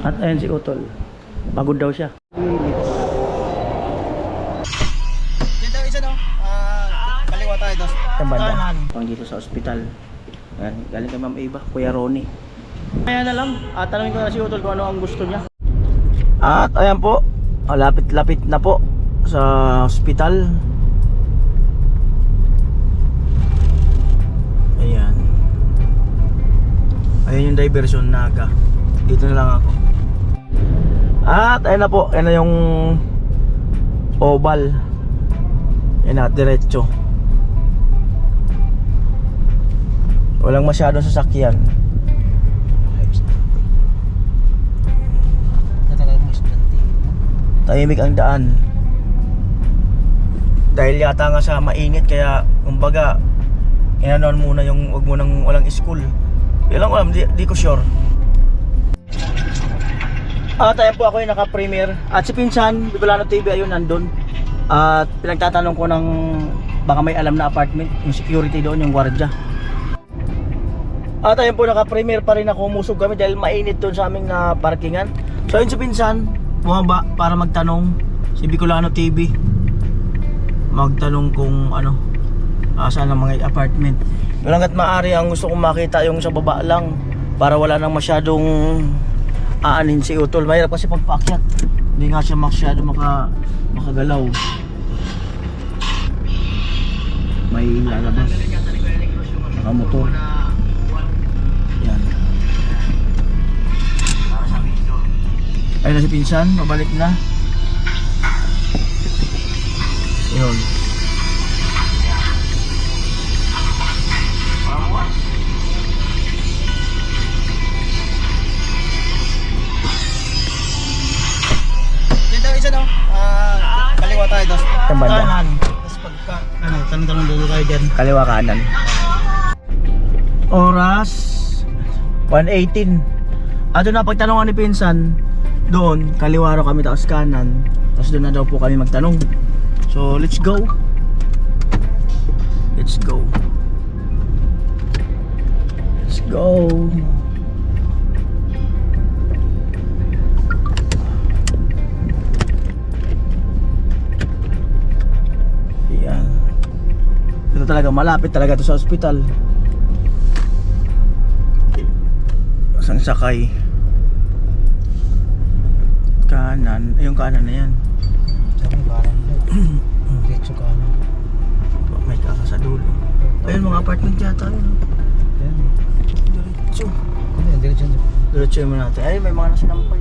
At ayan si Utol. Pagod daw siya. Diyan daw isa no? Kaliwa tayo dos. Sa banda. Pang dito sa ospital. Ayan, galing kay Ma'am Eva, Kuya Ronnie. Kaya na lang, tanongin ko na si Utol kung ano ang gusto niya. At ayan po, lapit-lapit na po sa ospital. Ayan. Ayan yung diversion Naga. Dito na lang ako. At ayan na po, ayan na yung oval. Ayan na, diretso. Walang masyadong sasakyan. Tahimik ang daan. Dahil yata nga sa mainit, kaya kumbaga inanon muna yung wag mo nang walang school. Yun lang alam, di ko sure. At ayan po ako yung naka-premiere. At si Pinsan, Bicolano TV ayun nandun. At pinagtatanong ko ng baka may alam na apartment, yung security doon, yung gwardiya. At ayun po, naka-premiere pa rin ako. Umusog kami dahil mainit doon sa aming na parkingan. So ayun si Pinsan, bumaba para magtanong. Si Bicolano TV magtanong kung ano, saan ang mga apartment. Hanggat maaari ang gusto kong makita yung sa baba lang, para wala nang masyadong aanin si Utol. Mahirap kasi pagpaakyat, hindi nga siya masyado makagalaw. May lalabas nakamotor. Yan. Ayun na si Pinsan, mabalik na. Yun. Isa no? Kaliwa tayo dos. Kanan. Tapos pagka tanong-tanong dito tayo dyan. Kaliwa kanan. Oras 1:18. Ato na pagtanongan ni Pinsan, doon kaliwa raw kami tapos kanan. Tapos doon na daw po kami magtanong. So let's go. Let's go. Let's go. Ito talaga, malapit talaga ito sa ospital. Isang sakay. Kanan, yung kanan na yan. Diretso kanan. May kaka sa dulo. Ayun, mga apartment yata yun. Diretso. Diretso yung natin. Ay, may mga nasinampay.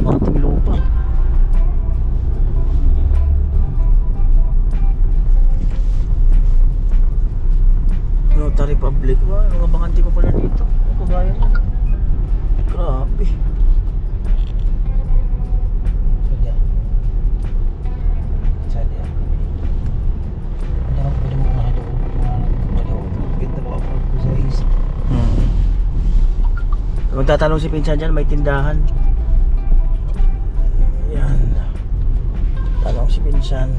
Mating lupa. Notary Public. Wow, yung mga bakante ko pala dito. Ako gaya na. Grabe. Sadya. Hindi ako pwede mo mga doon. Ganda ko ako sa isip. Magtatanong si Pinsan dyan, may tindahan. Yan. Tanong si Pinsan.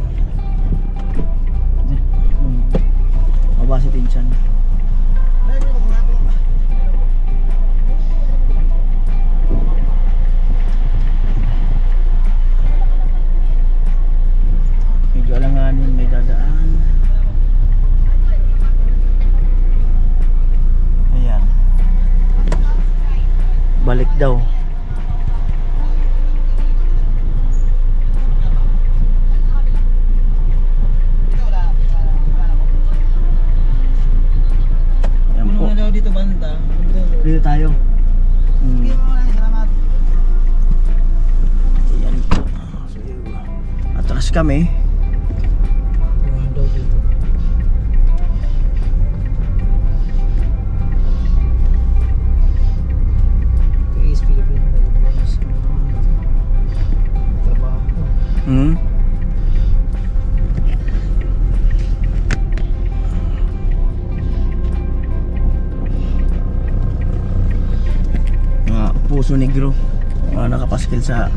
Maba si Pinsan. Medyo alanganin, may dadaan. Ayan. Balik daw. Dito banda. Dito tayo. Ayan po. Atras kami. Puso Negro, nakapaskil sa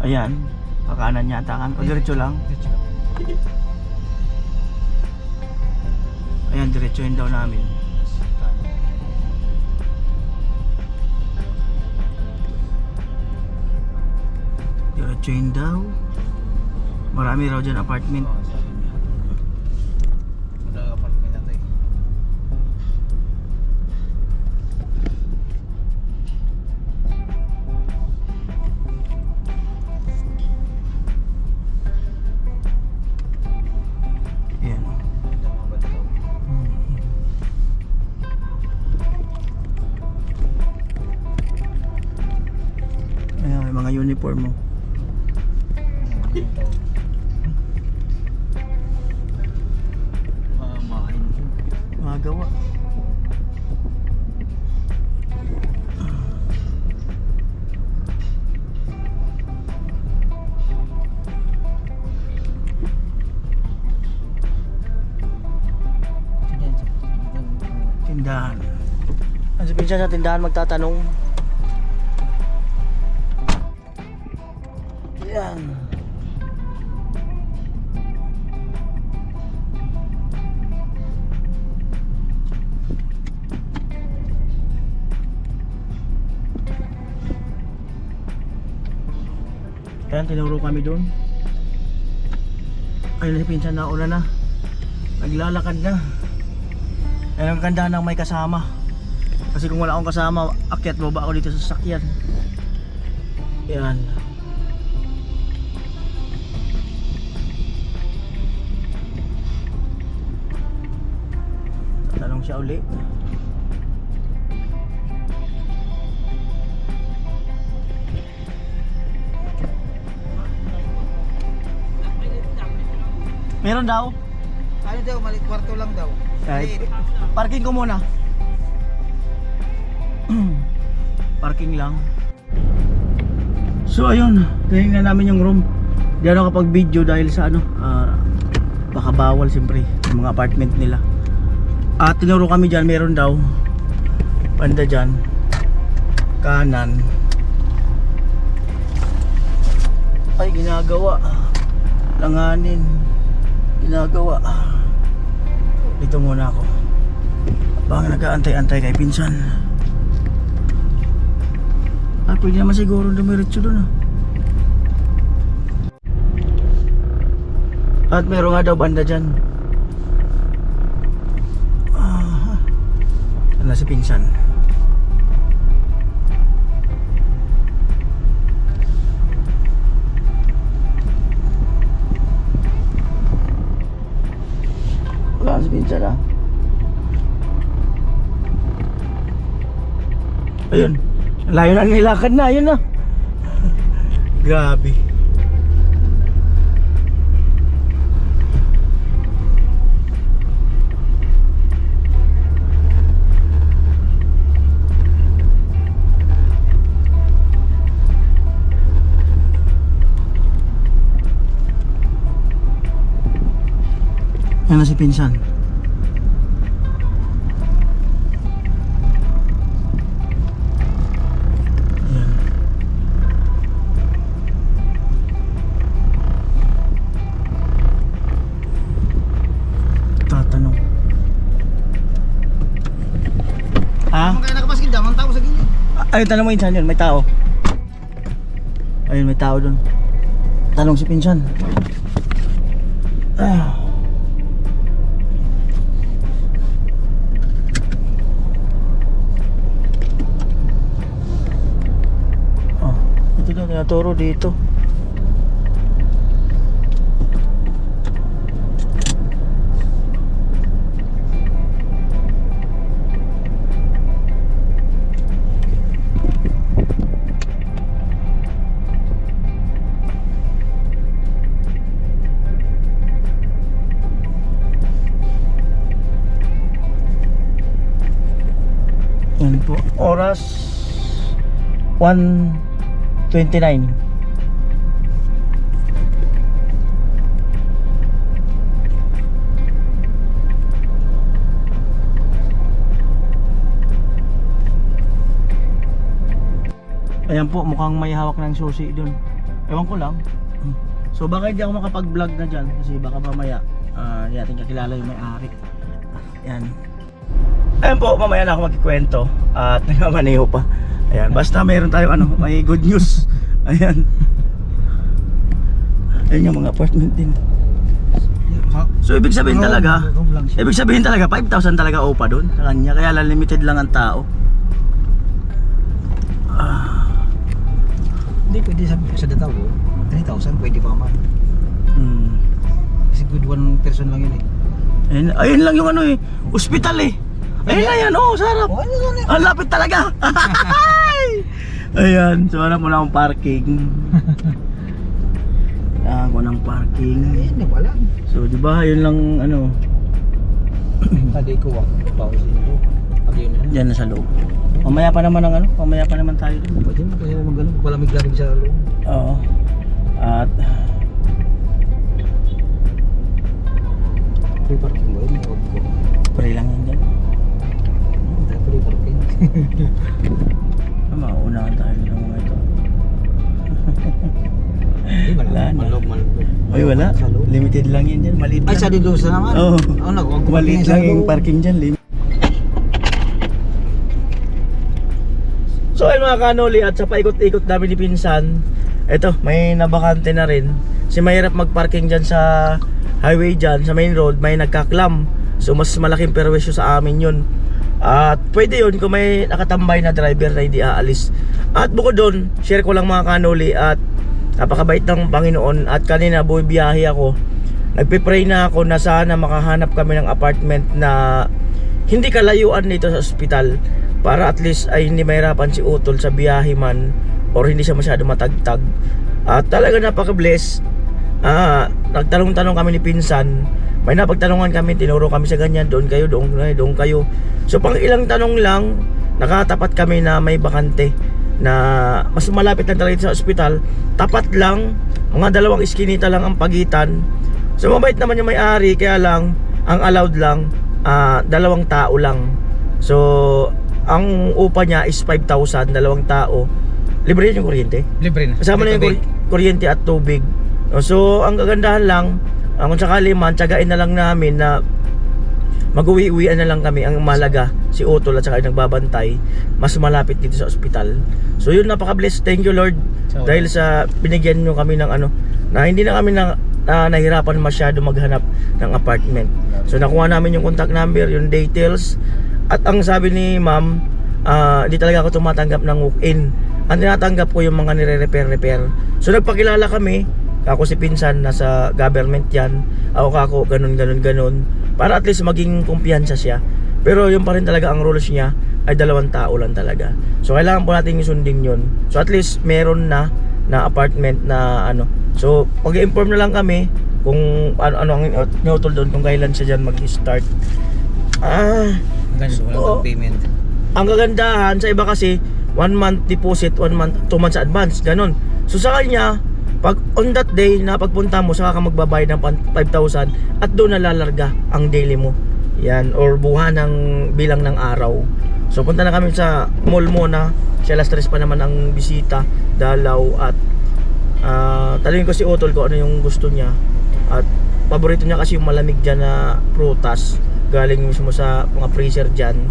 ayan, pakanan yata kan o diretso lang. Ayan, diretso yun daw namin. Chain daw. Marami raw dyan apartment. Oo, sabi niya. Wala apartment na to eh. Yan. Ganda mga baligaw. Ayan, may mga uniform mo. Mahin po. Magawa. Tindahan. Ang sabihin siya sa tindahan magtatanong. Yan. Kaya tinuro kami doon. Ayun si pinsan na ulan na. Naglalakad na. Ayun ang ganda ng may kasama. Kasi kung wala akong kasama, akyat baba ako dito sa sasakyan. Yan. Tatanong siya uli. Meron daw. Ano daw, maliit kwarto lang daw. Kahit Maliit. parking ko muna. Parking lang. So ayun, tingnan namin yung room. Di ako kapag video dahil sa ano, baka bawal siyempre yung mga apartment nila. At tinuro kami dyan, meron daw banda dyan, kanan. Ay, ginagawa. Langanin. Ginagawa. Dito muna ako. Baka nag-aantay-antay kay pinsan. Pwede naman siguro dumiretso doon. At meron nga daw banda dyan. Ano si pinsan? Wala si pinsan ah. Ayun. Layo na nilakad na, ayun na. Grabe. Yan na si pinsan. Ayan. Tatanong. Ha? Kung kaya nakamaskin dyan, ang tao sa gilid. Ayun, tanong mo pinsan yun, may tao. Ayun, may tao dun. Tanong si pinsan. Oh, ito na, tinaturo dito. Yan po, oras 1:29. Ayan po, mukhang may hawak ng susi dun. Ewan ko lang. So baka hindi ako makapag-vlog na dyan kasi baka mamaya hindi natin kakilala yung may-ari. Yan. Ayan po, mamaya na ako magkikwento at nagmamaneho pa. Ayan, basta mayroon tayo ano, may good news. Ayan. Ayun yung mga apartment din. Ha? So ibig sabihin Room- talaga, room lang siya. ibig sabihin talaga 5,000 talaga upa doon sa kanya, kaya lang limited lang ang tao. Hindi pwede sa dataw. 3,000 pwede pa man. Hmm. Kasi good one person lang yun eh. Ayun lang yung ano eh, ospital eh. Ayun na yan, oh, sarap. Oh, ano yan eh? Ang lapit talaga. Ayan, so hanap mo na akong parking. Ako ng parking. Ayun na pala. So di ba, yun lang ano, Tadi ko wak. Pause yun. Pag yun na. diyan na sa loob. Mamaya pa naman ang ano, mamaya pa naman tayo dun. Pwede mo kasi naman ganun. Palamig-lamig sa loob. Oo. At Free parking ba yun? Huwag ko. free lang yun dyan. Hindi free parking. Mauunahan tayo ng mga ito. Hindi ba Wala lang? na. Malog. Ay wala, Sa loob. limited lang yun dyan, maliit Ay, lang. sa Didosa naman. Oo. Huwag ko Maliit lang yung parking dyan, So ayun mga kanoli, at sa paikot-ikot namin ni Pinsan, eto, may nabakante na rin. Kasi mahirap magparking dyan sa highway dyan, sa main road, may nagkaklam. So mas malaking perwisyo sa amin yun. At pwede yun kung may nakatambay na driver na hindi aalis. At bukod doon, share ko lang mga kanoli, at napakabait ng Panginoon. At kanina bumibiyahe ako, nagpipray na ako na sana makahanap kami ng apartment na hindi kalayuan nito sa ospital, para at least ay hindi mahirapan si Utol sa biyahe man, or hindi siya masyado matagtag. At talaga napaka-bless. Nagtanong-tanong kami ni Pinsan, may napagtanungan kami, tinuro kami sa ganyan, doon kayo, doon kayo. So pang ilang tanong lang, nakatapat kami na may bakante na mas malapit lang talaga sa ospital. Tapat lang, mga 2 iskinita lang ang pagitan. So mabait naman yung may-ari, kaya lang ang allowed lang 2 tao lang. So ang upa niya is 5,000, 2 tao. Libre yun yung kuryente. Libre na. Kasama na yung kuryente at tubig. So ang kagandahan lang, kung sakali man, tsagain na lang namin na mag-uwi-uwian na lang kami. Ang mahalaga, si Utol at saka yung nagbabantay, mas malapit dito sa ospital. So yun, napaka-bless. Thank you Lord, dahil sa binigyan nyo kami ng ano, na hindi na kami nahirapan masyado maghanap ng apartment. So nakuha namin yung contact number, yung details. At ang sabi ni ma'am, hindi talaga ako tumatanggap ng walk-in. Ang tinatanggap ko yung mga nire-repair. So nagpakilala kami. Ako si Pinsan, nasa government yan. Ako ganun. Para at least maging kumpiyansa siya. Pero yun pa rin talaga ang rules niya ay 2 tao lang talaga. So kailangan po natin isundin yun. So at least meron na apartment na ano. So mag-inform na lang kami kung ano ang Utol doon, kung kailan siya dyan mag-start. Ganun, walang payment. Ang kagandahan sa iba kasi 1 month deposit, 1 month, 2 months advance, ganun. So sa kanya, pag on that day na pagpunta mo, saka ka magbabayad ng 5,000 at doon nalalarga ang daily mo. Yan, or buwan ng bilang ng araw. So punta na kami sa mall muna. Si alas 3 pa naman ang bisita, dalaw, at tanungin ko si Utol kung ano yung gusto niya. At paborito niya kasi yung malamig dyan na prutas, galing mismo sa mga freezer dyan.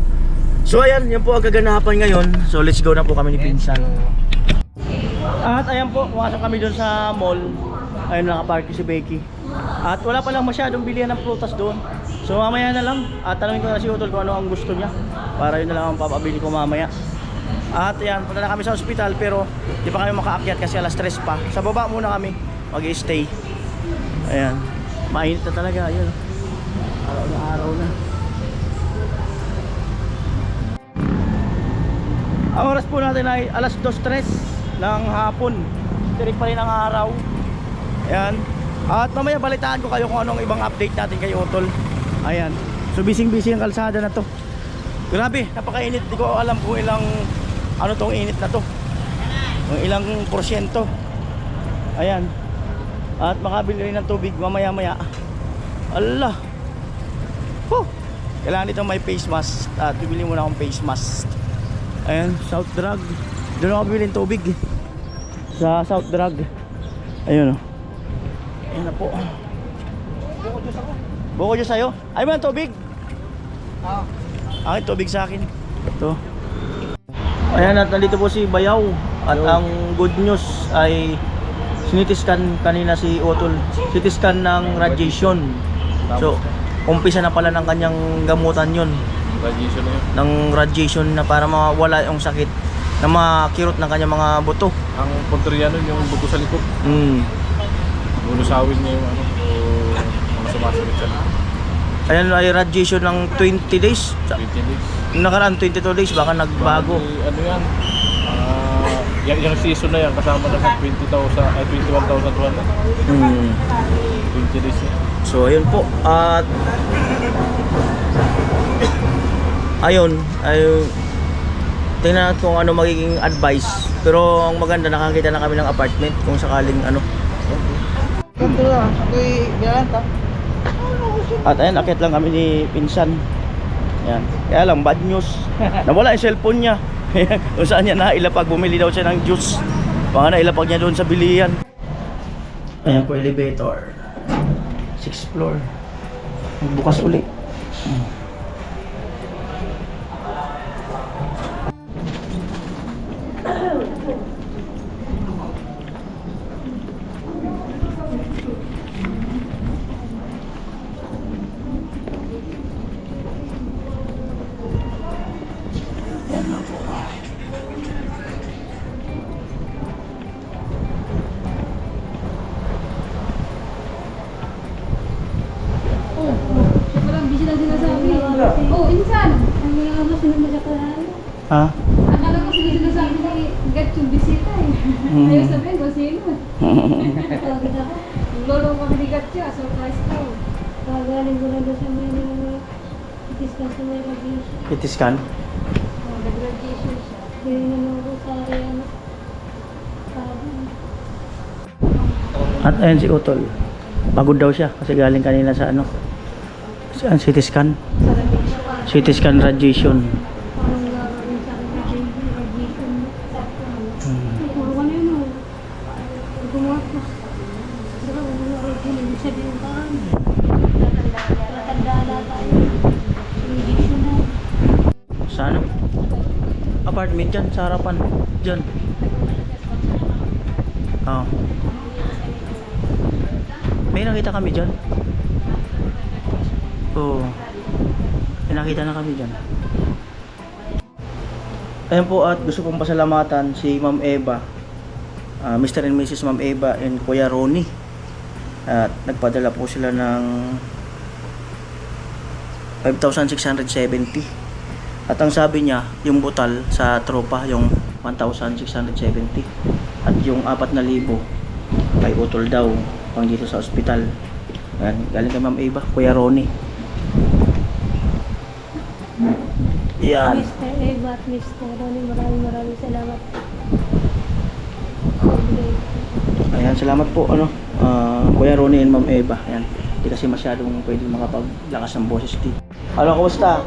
So ayan, yan po ang kaganapan ngayon. So let's go na po kami ni Pinsan. At ayan po, pumasok kami doon sa mall. Ayun, nakaparking si Becky. At wala pa lang masyadong bilihan ng prutas doon. So mamaya na lang, at tanungin ko na si Utol kung ano ang gusto niya, para yun na lang ang papabili ko mamaya. At ayan, punta na kami sa ospital, pero di pa kami makaakyat kasi alas 3 pa. Sa baba muna kami mag-i-stay. Ayan, mainit na talaga. Ayun, araw na araw na. Ang oras po natin ay alas 2:03 ng hapon. Tirik pa rin ang araw. Ayan. At mamaya balitaan ko kayo kung anong ibang update natin kay Utol. Ayan. So busy ang kalsada na to. Grabe, napakainit. Di ko alam kung ilang ano tong init na to. Kung ilang porsyento. Ayan. At makabili rin ng tubig mamaya-maya. Allah. Kailangan dito may face mask. At bibili muna akong face mask. Ayan, South Drug. Doon ako bibili ng tubig sa South Drug. Ayun o. Ayun na po. Buko Diyos sa'yo. Ay ba ang tubig? Akin, tubig sa akin. Ito. Ayan, at nandito po si Bayaw. At ang good news ay sinitiskan kanina si Otol. Sitiskan ng radiation. So, umpisa na pala ng kanyang gamutan yun. Radiation na yun. Ng radiation na para mawala yung sakit na makirot ng kanyang mga buto. Ang punteriya nun, yung buto sa likod. Bulusawin niya yung ano, yung mga sumasakit siya. Ayan ay radiation ng 20 days. 20 days. Nakaraan 22 days, baka nagbago. Bali, ano yan? Yung season na yan, kasama na sa 21,200. 20 days yan. So ayun po. At ayun, tingnan natin kung ano magiging advice. Pero ang maganda, nakakita na kami ng apartment kung sakaling ano. Ganito lang. Ako'y binalanta. At ayun, akit lang kami ni Pinsan. Yan. Kaya lang, bad news. Nawala yung cellphone niya. Kung saan niya nailapag, bumili daw siya ng juice. Baka nailapag niya doon sa bilihan. Ayan po, elevator. 6th floor. Bukas uli. Parang busy lang sinasabi. Oh, insan. Ang mga ano, sinunod ako na ano. Ha? Akala ko sinasabi na gat yung bisita eh. Ayaw sabihin kung sino. Tawagin ako. Lolo kami ni Gatya, surprise ko. Kagaling ko lang doon sa may itiskan sa may radiation. Itiskan? Oh, nag-radiation siya. Hindi naman ko sa ano. Sabi. At ayun si Utol. Pagod daw siya kasi galing kanina sa ano. Sa CT scan. Sa radiation. CT scan radiation. Parang gagawin sa akin radiation. Puro ka na yun oh. Gumawa ko. Saka gumawa ko yun. Ibig sabihin parang tatanda tayo. Radiation na. Sa ano? Apartment dyan, sa harapan. Dyan. Oh. May nakita kami dyan. Oo. May nakita na kami dyan. Ayan po, at gusto kong pasalamatan si Ma'am Eva, Mr. and Mrs. Ma'am Eva and Kuya Ronnie. At nagpadala po sila ng 5,670. At ang sabi niya, yung butal sa tropa, yung 1,670. At yung 4,000 kay Utol daw, pang dito sa ospital. Ayan, galing kay Ma'am Eva, Kuya Ronnie. Yan. Mr. Eva at Mr. Ronnie, maraming salamat. Ayan, salamat po Kuya Ronnie and Ma'am Eva. Ayan, hindi kasi masyadong pwede makapaglakas ng boses dito. Ano, kumusta?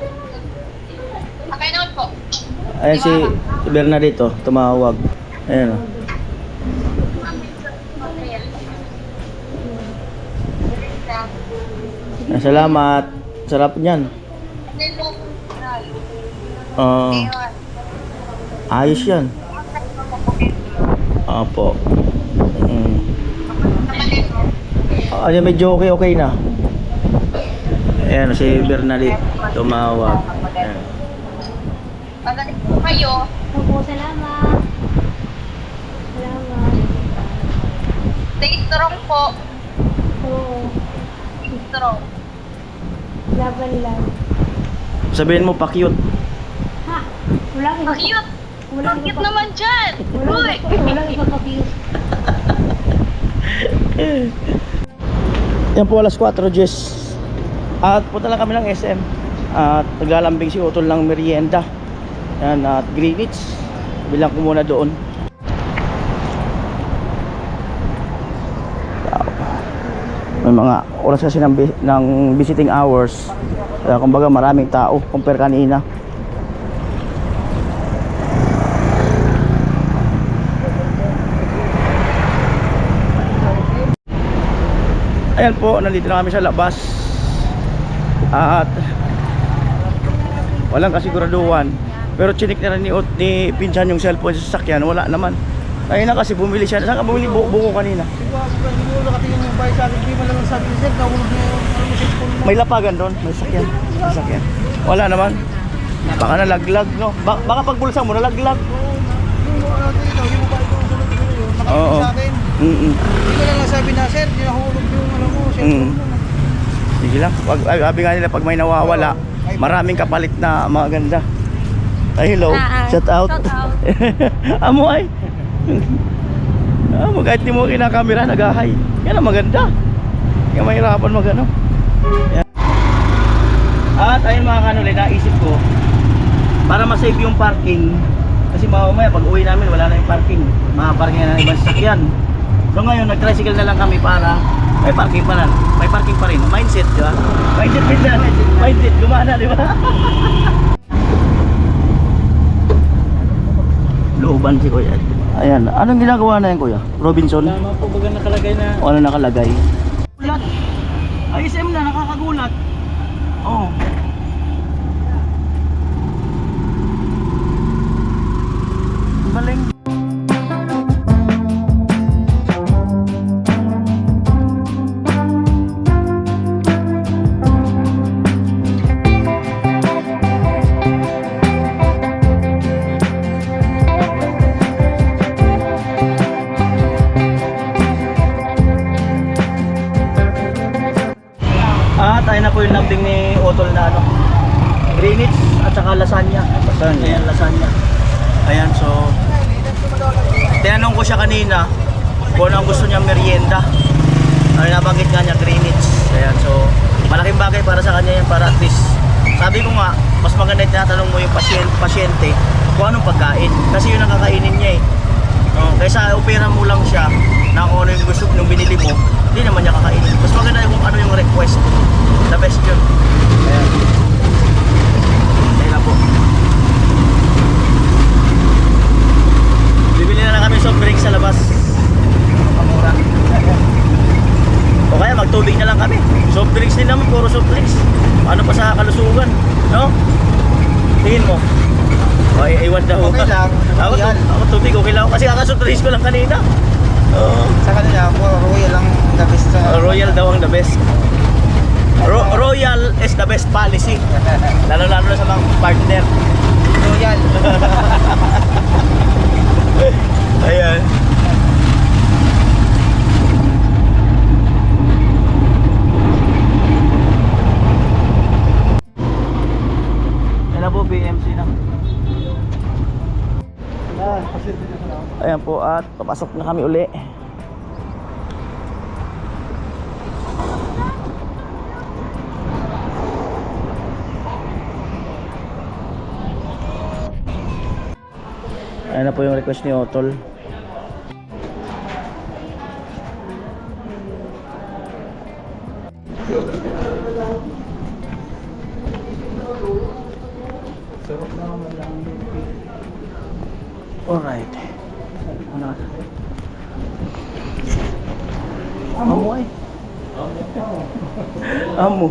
Okay naman po. Ayan si Bernadette, tumawag. Ayan o. Ayan, salamat. Sarap niyan. Ayos yan. Opo. Ano, medyo okay na. Ayan si Bernadette, tumawag. Ayan. Pagaling po kayo. Opo, salamat. Salamat. Stay strong po. Oo, Stay strong. laban lang. Sabihin mo pa-cute. Ha? Walang iba. Cute. Walang Cute iba. naman dyan. Uy. Walang iba pa cute. Yan po, alas 4, Jess. At punta lang kami ng SM. At naglalambing si Utol ng merienda. Yan, at Greenwich. Bilang ko muna doon. May mga oras kasi ng visiting hours. Kaya kumbaga maraming tao compare kanina. Ayan po, nandito na kami sa labas. At walang kasiguraduhan. Pero chinik na rin ni Pinsan yung cellphone sa sasakyan. Wala naman. Ayun na kasi bumili siya. Saan ka bumili buko kanina? Hindi mo nakatingin yung bahay sa akin. Hindi mo lang sabi ni sir, nahulog niya yung cellphone mo. May lapagan doon, may sakyan. May sakyan. Wala naman. Baka nalaglag, no? Baka pagbulsa mo nalaglag. Yung natin, hindi mo ba ito ang sunod ko yun? Nakatingin sa akin. Hindi ko lang sabi na sir, hindi nahulog yung cellphone mo. Sige lang. Sabi nga nila pag may nawawala, maraming kapalit na maganda. Ay, hello. Shout out. Shout out. Amo ay. Amo kahit di mo kinakamera, nagahay. Yan ang maganda. Kaya mahirapan magano. Yan. At ayun mga kanuli, naisip ko para ma-save yung parking. Kasi mamaya pag uwi namin wala na yung parking. Makaparking na ng ibang sasakyan. So ngayon nag-tricycle na lang kami para may parking pa na. May parking pa rin. Mindset, di ba? Mindset din. Mindset, gumana, di ba? Looban si Kuya. Ayan, anong ginagawa na yan Kuya? Robinson? Tama po baga nakalagay na. O ano nakalagay? Gulat! Ay, SM na, nakakagulat. Oo. Galing. Tayo na po yung lambing ni Otol na ano, Greenwich at saka lasagna. Ayan, lasagna. Ayan, so tinanong ko siya kanina kung ano ang gusto niyang merienda. Ay, nabanggit nga niya Greenwich. Ayan, so malaking bagay para sa kanya yan, para at least sabi ko nga, mas maganda yung tinatanong mo yung pasyente kung anong pagkain. Kasi yun ang kakainin niya eh. Kaysa opera mo lang siya na kung ano yung gusto nung binili mo, hindi naman niya kakainin. Mas maganda yung kung ano yung request. The best yun. Ayan. Ayan na po. Bibili na lang kami soft drinks sa labas. Pamura. O kaya magtubig na lang kami. Soft drinks din naman, puro soft drinks. Ano pa sa kalusugan, no? Tingin mo. O, iwan daw. Okay lang. Ako tubig, okay lang. Kasi kakasoft drinks ko lang kanina. Sa kanila, Royal lang the best. Royal daw ang the best. Royal is the best policy. Lalo-lalo na sa mga partner. Royal. Ayan. Ayan na po, BMC na. Ayan po, at papasok na kami uli. Ayan na po yung request ni Otol. Alright. Ano ka? Amo ay. Amo.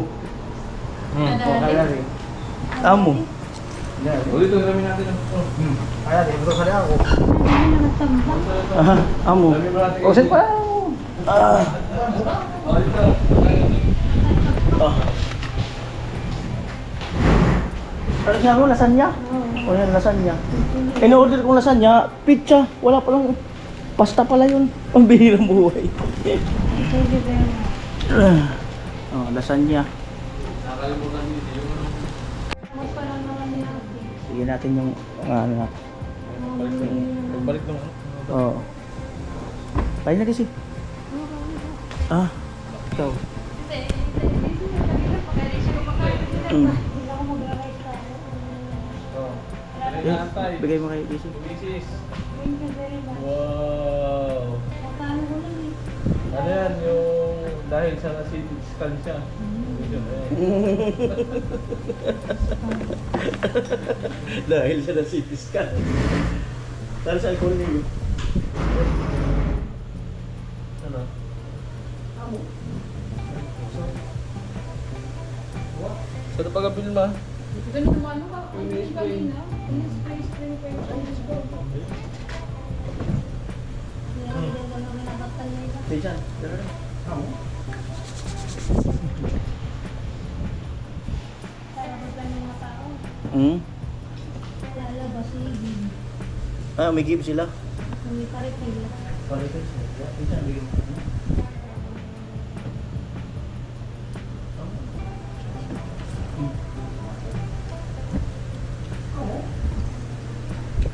Amo. Ulitin namin natin. Kaya, dito sa liya ako. Aha, amo. O, saan pa? Ah. Oh. Ano siya mo, lasagna? O yan, lasagna. In-order kong lasagna, pizza. Wala pa lang. Pasta pala yun. Ang bihirang buhay. Oh, lasagna. Sige natin yung ano na. Pagbalik naman. Oo. Kain na kasi. Ah, ikaw. Bigay mo kay Casey. Mrs. Wow. Ano yan yung dahil sa CT scan siya. Dahil siya na CT scan. Dahil sa alcohol niyo. Ano? Sa pagkapilma? Ganun mo ano ka? Ang kanina. Spray pa yung Pinsan, dala rin. Amo. Hmm? Lalabas sigin. Ah, may give sila. May paripil. Paripil sila. Pinsan, bigyan mo.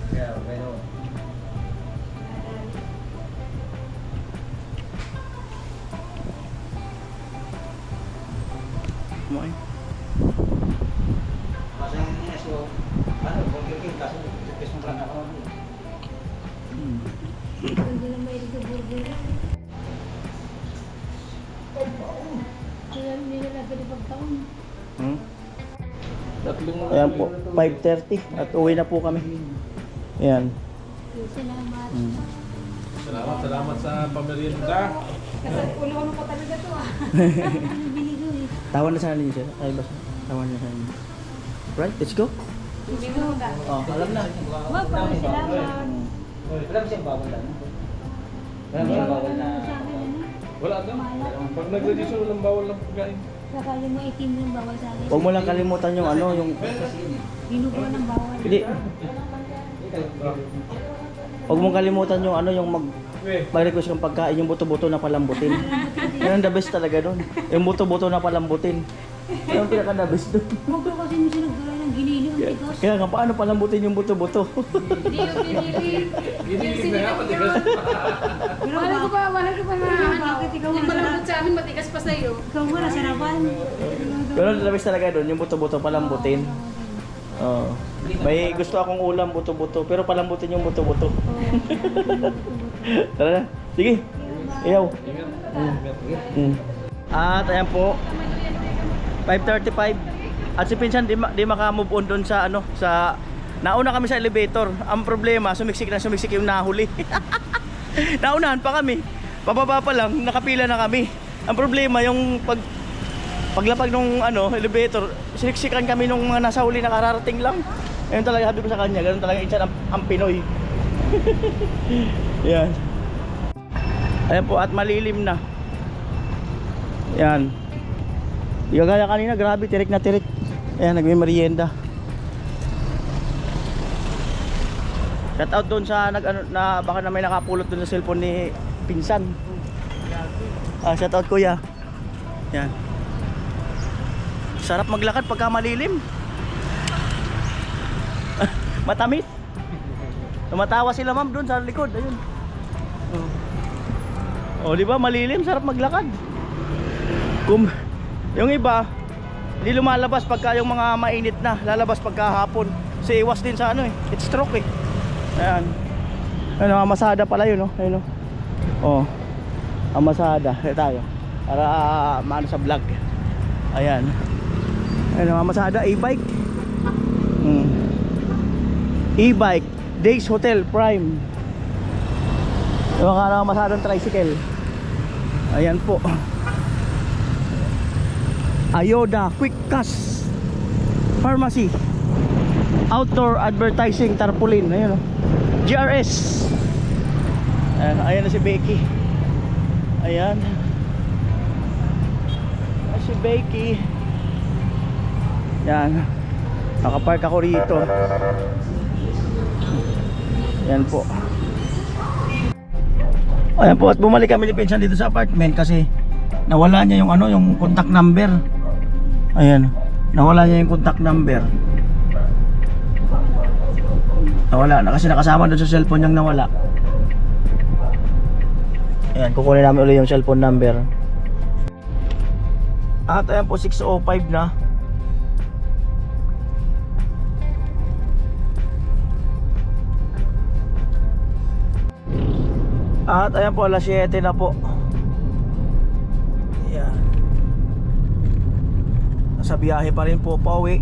Yeah, okay no. Kumain. Kasi yung so, ano, kung kaso, tipis mo lang ako. Hindi na may ito burger. Hindi na pwede pagtaon. Ayan po, 5:30 at uwi na po kami. Ayan. Salamat. Salamat sa pamerienda. Kasi ulo-ulo ko talaga to ah. Binigo eh. Tawan na sana ninyo sir. Ay, basta. Tawan na sana ninyo. Right, let's go. Binigo ka. Oh, alam na. Wag pa, salamat. Wala siyang bawal lang. Wala siyang bawal na. Wala daw. Pag nag-register, walang bawal ng pagkain. Saka yung mga itim yung bawal sa akin. Huwag mo lang kalimutan yung ano, yung... Binugo ng bawal. Hindi. Huwag mong kalimutan yung ano, yung mag-request ng pagkain, yung buto-buto na palambutin. Yan ang the best talaga doon. Yung buto-buto na palambutin. Yan ang pinaka-the best doon. Huwag ko kasi mo sinagdala ng ginili ang tigas. Kaya nga, paano palambutin yung buto-buto? Hindi yung ginili. Ginilig na nga, patigas. Mahal ko pa na. Bakit ikaw mo malambot sa amin, matigas pa sa'yo. Ikaw mo nasarapan. Pero ang the best talaga doon, yung buto-buto palambutin. Oh. May gusto akong ulam buto-buto, pero palambutin yung buto-buto. Tara na. Sige. Iyaw. At ayan po. 5:35. At si Pinsan di maka-move on doon sa ano, sa nauna kami sa elevator. Ang problema, sumiksik yung nahuli. Naunahan pa kami. Pababa pa lang, nakapila na kami. Ang problema yung paglapag nung ano, elevator, siniksikan kami nung mga nasa huli na kararating lang. Ayun talaga sabi ko sa kanya, ganun talaga Insan ang Pinoy. Yan. Ayan po, at malilim na. Yan. Di kagaya kanina, grabe, tirik na tirik. Ayan, nagme-merienda. Shout out doon sa na baka na may nakapulot doon sa cellphone ni Pinsan. Shout out kuya. Yan. Sarap maglakad pagka malilim. Matamis. Tumatawa sila ma'am doon sa likod, ayun. Oh, di ba malilim, sarap maglakad. Yung iba, hindi lumalabas pagka yung mga mainit na, lalabas pagka hapon. Kasi iwas din sa ano eh, heat stroke eh. Ayan. Ano, amasada pala yun, no? Ayun, no? Oh. Amasada. Kaya tayo. Para maano sa vlog. Ayan. Ayun, amasada, e-bike. E-bike, Days Hotel Prime. Yung mga masadang tricycle. Ayan po. Ayoda Quick Cash Pharmacy, Outdoor Advertising Tarpaulin. Ayun, oh. GRS. Ayan na si Becky. Ayan. Si Becky. Yan. Nakapark ako rito. Yan po. Ayan po, at bumalik kami ni Pinsan dito sa apartment kasi nawala niya yung ano, yung contact number. Ayan, nawala niya yung contact number. Nawala na kasi nakasama doon sa cellphone niyang nawala. Ayan, kukunin namin ulit yung cellphone number. At ayan po, 6:05 na. At ayan po, alas 7 na po. Ayan. Nasa biyahe pa rin po pauwi.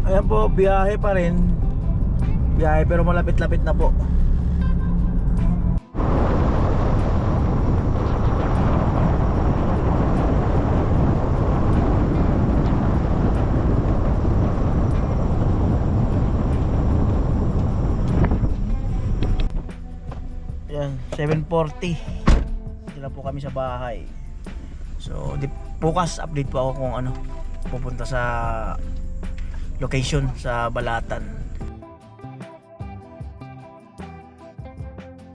Ayan po, biyahe pa rin. Biyahe pero malapit-lapit na po. Yan, 7:40. Dito na po kami sa bahay. So, bukas update po ako kung ano pupunta sa location sa Balatan.